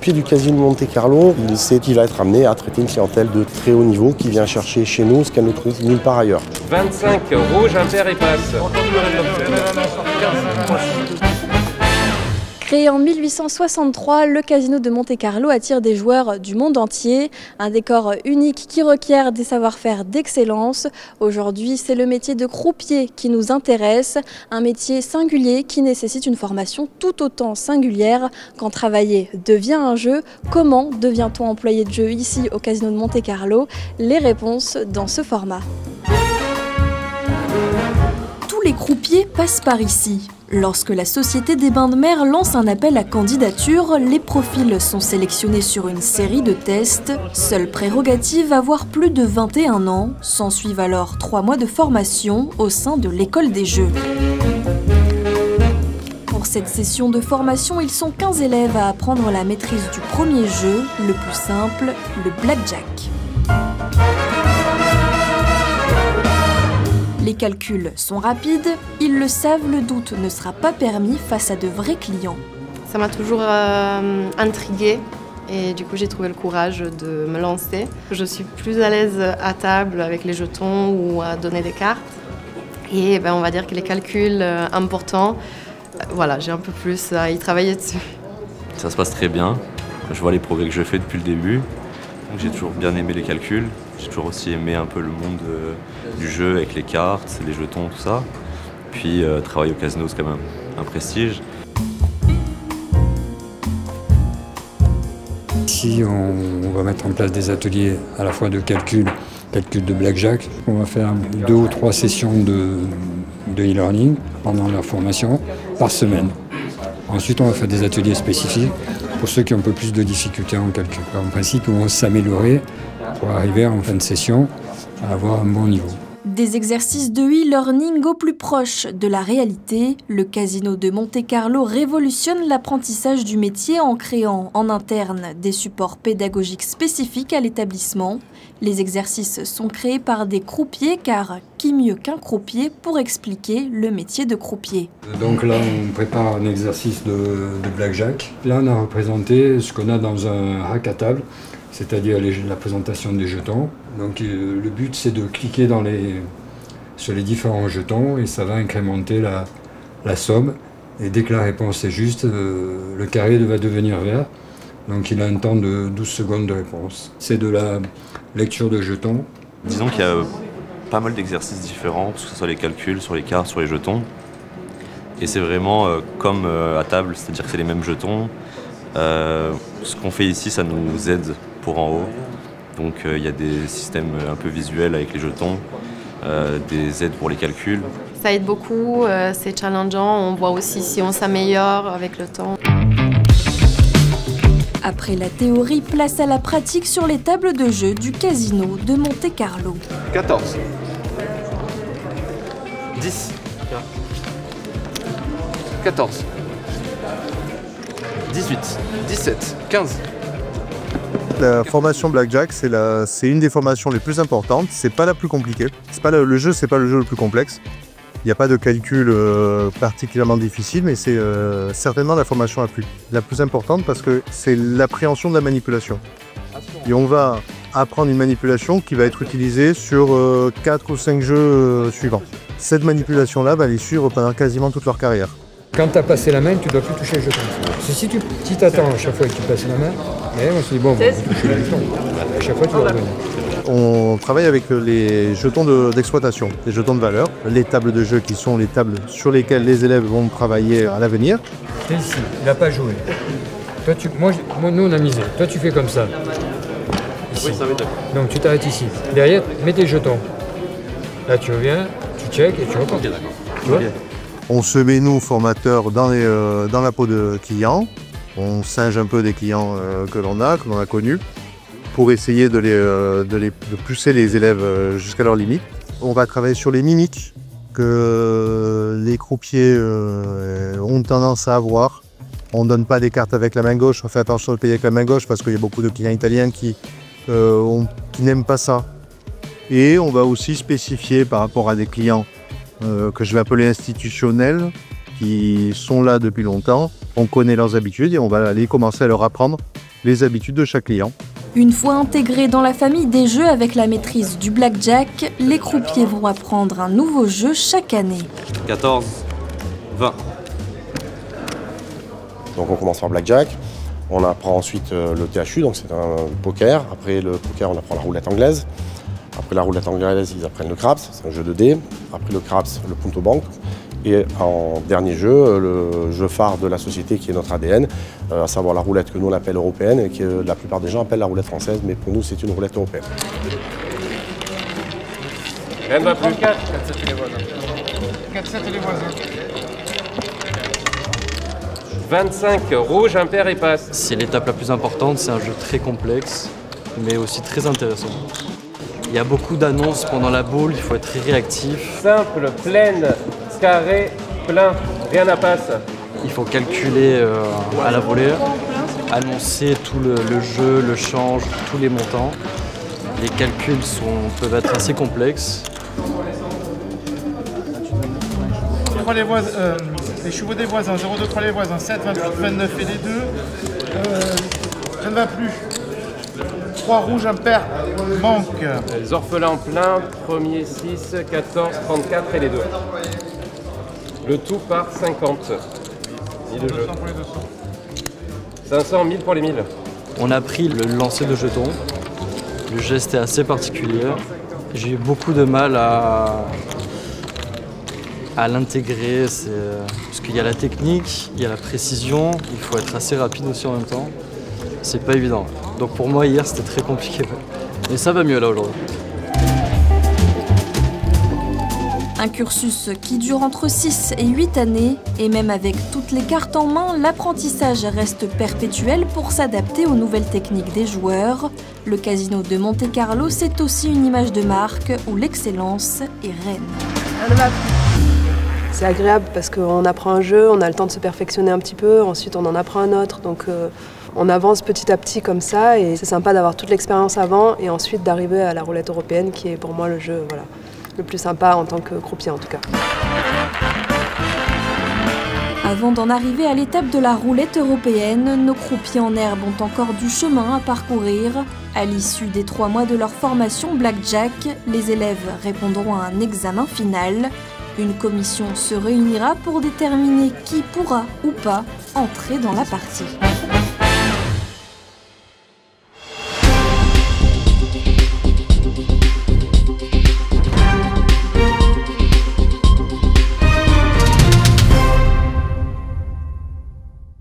croupier du Casino de Monte-Carlo, il sait qu'il va être amené à traiter une clientèle de très haut niveau qui vient chercher chez nous ce qu'elle ne trouve nulle part ailleurs. 25, rouge, impair et passe. Créé en 1863, le Casino de Monte-Carlo attire des joueurs du monde entier. Un décor unique qui requiert des savoir-faire d'excellence. Aujourd'hui, c'est le métier de croupier qui nous intéresse. Un métier singulier qui nécessite une formation tout autant singulière. Quand travailler devient un jeu, comment devient-on employé de jeu ici au Casino de Monte-Carlo? Les réponses dans ce format. Tous les croupiers passent par ici. Lorsque la Société des Bains de Mer lance un appel à candidature, les profils sont sélectionnés sur une série de tests. Seule prérogative, avoir plus de 21 ans. S'ensuivent alors 3 mois de formation au sein de l'école des jeux. Pour cette session de formation, ils sont 15 élèves à apprendre la maîtrise du premier jeu, le plus simple, le blackjack. Les calculs sont rapides, ils le savent, le doute ne sera pas permis face à de vrais clients. Ça m'a toujours intriguée et du coup j'ai trouvé le courage de me lancer. Je suis plus à l'aise à table avec les jetons ou à donner des cartes. Et on va dire que les calculs importants, voilà, j'ai un peu plus à y travailler dessus. Ça se passe très bien, je vois les progrès que je fais depuis le début. J'ai toujours bien aimé les calculs, j'ai toujours aussi aimé un peu le monde du jeu avec les cartes, les jetons, tout ça. Puis travailler au casino, c'est quand même un prestige. Ici, on va mettre en place des ateliers à la fois de calcul de blackjack. On va faire 2 ou 3 sessions de e-learning pendant leur formation par semaine. Ensuite, on va faire des ateliers spécifiques pour ceux qui ont un peu plus de difficultés en calcul. En principe, ils vont s'améliorer pour arriver en fin de session à avoir un bon niveau. Des exercices de e-learning au plus proche de la réalité, le Casino de Monte-Carlo révolutionne l'apprentissage du métier en créant en interne des supports pédagogiques spécifiques à l'établissement. Les exercices sont créés par des croupiers car qui mieux qu'un croupier pour expliquer le métier de croupier. Donc là, on prépare un exercice de blackjack. Là, on a représenté ce qu'on a dans un rack à table, c'est-à-dire la présentation des jetons. Donc le but, c'est de cliquer sur les différents jetons et ça va incrémenter la somme. Et dès que la réponse est juste, le carré va devenir vert. Donc il a un temps de 12 secondes de réponse. C'est de la lecture de jetons. Disons qu'il y a pas mal d'exercices différents, que ce soit les calculs, sur les cartes, sur les jetons. Et c'est vraiment comme à table, c'est-à-dire que c'est les mêmes jetons. Ce qu'on fait ici, ça nous aide pour en haut. Donc il y a des systèmes un peu visuels avec les jetons, des aides pour les calculs. Ça aide beaucoup, c'est challengeant, on voit aussi si on s'améliore avec le temps. Après la théorie, place à la pratique sur les tables de jeu du Casino de Monte-Carlo. 14. 10. 14. 18. 17. 15. La formation Blackjack, c'est une des formations les plus importantes. C'est pas la plus compliquée. Le jeu, c'est pas le jeu le plus complexe. Il n'y a pas de calcul particulièrement difficile, mais c'est certainement la formation la plus importante parce que c'est l'appréhension de la manipulation. Et on va apprendre une manipulation qui va être utilisée sur 4 ou 5 jeux suivants. Cette manipulation-là va les suivre pendant quasiment toute leur carrière. Quand tu as passé la main, tu ne dois plus toucher le jeton. Si tu t'attends à chaque fois que tu passes la main, on se dit bon, on va toucher le jeton. À chaque fois, tu dois revenir. On travaille avec les jetons d'exploitation, les jetons de valeur, les tables de jeu qui sont les tables sur lesquelles les élèves vont travailler à l'avenir. Tu es ici, il n'a pas joué. Toi, nous, on a misé. Toi, tu fais comme ça. Ici. Oui, ça va être d'accord. Donc, tu t'arrêtes ici. Derrière, mets tes jetons. Là, tu reviens, tu check et tu repars. Ok, d'accord. Tu vois ? On se met, nous, formateurs, dans la peau de clients. On singe un peu des clients que l'on a connus, pour essayer de pousser les élèves jusqu'à leurs limites. On va travailler sur les mimiques que les croupiers ont tendance à avoir. On ne donne pas des cartes avec la main gauche, on fait attention de payer avec la main gauche parce qu'il y a beaucoup de clients italiens qui n'aiment pas ça. Et on va aussi spécifier par rapport à des clients que je vais appeler institutionnels, qui sont là depuis longtemps. On connaît leurs habitudes et on va aller commencer à leur apprendre les habitudes de chaque client. Une fois intégrés dans la famille des jeux avec la maîtrise du blackjack, les croupiers vont apprendre un nouveau jeu chaque année. 14, 20. Donc on commence par blackjack, on apprend ensuite le THU, donc c'est un poker. Après le poker, on apprend la roulette anglaise. Après la roulette anglaise, ils apprennent le craps, c'est un jeu de dés. Après le craps, le punto bank. Et en dernier jeu, le jeu phare de la société qui est notre ADN, à savoir la roulette que nous on appelle européenne et que la plupart des gens appellent la roulette française, mais pour nous c'est une roulette européenne. Elle va plus 4, 4-7 les voisins. 4-7 les voisins. 25, rouge, impair et passe. C'est l'étape la plus importante, c'est un jeu très complexe, mais aussi très intéressant. Il y a beaucoup d'annonces pendant la boule, il faut être très réactif. Simple, pleine, carré, plein, rien à passe. Il faut calculer à la volée, annoncer tout le jeu, le change, tous les montants. Les calculs peuvent être assez complexes. Les chevaux des voisins, 0,2-3 les voisins, 7, 28, 29 et les deux. Ça ne va plus. 3 rouges, impair, manque. Les orphelins plein, premier 6, 14, 34 et les deux. Le tout par 50. 1000 de jeu. 500, 1000 pour les 1000. On a pris le lancer de jetons. Le geste est assez particulier. J'ai eu beaucoup de mal à l'intégrer, parce qu'il y a la technique, il y a la précision, il faut être assez rapide aussi en même temps. C'est pas évident. Donc pour moi hier c'était très compliqué. Mais ça va mieux là aujourd'hui. Un cursus qui dure entre 6 et 8 années, et même avec toutes les cartes en main, l'apprentissage reste perpétuel pour s'adapter aux nouvelles techniques des joueurs. Le casino de Monte-Carlo, c'est aussi une image de marque où l'excellence est reine. C'est agréable parce qu'on apprend un jeu, on a le temps de se perfectionner un petit peu, ensuite on en apprend un autre, donc on avance petit à petit comme ça et c'est sympa d'avoir toute l'expérience avant et ensuite d'arriver à la roulette européenne qui est pour moi le jeu le plus sympa en tant que croupier en tout cas. Avant d'en arriver à l'étape de la roulette européenne, nos croupiers en herbe ont encore du chemin à parcourir. À l'issue des 3 mois de leur formation Blackjack, les élèves répondront à un examen final. Une commission se réunira pour déterminer qui pourra ou pas entrer dans la partie.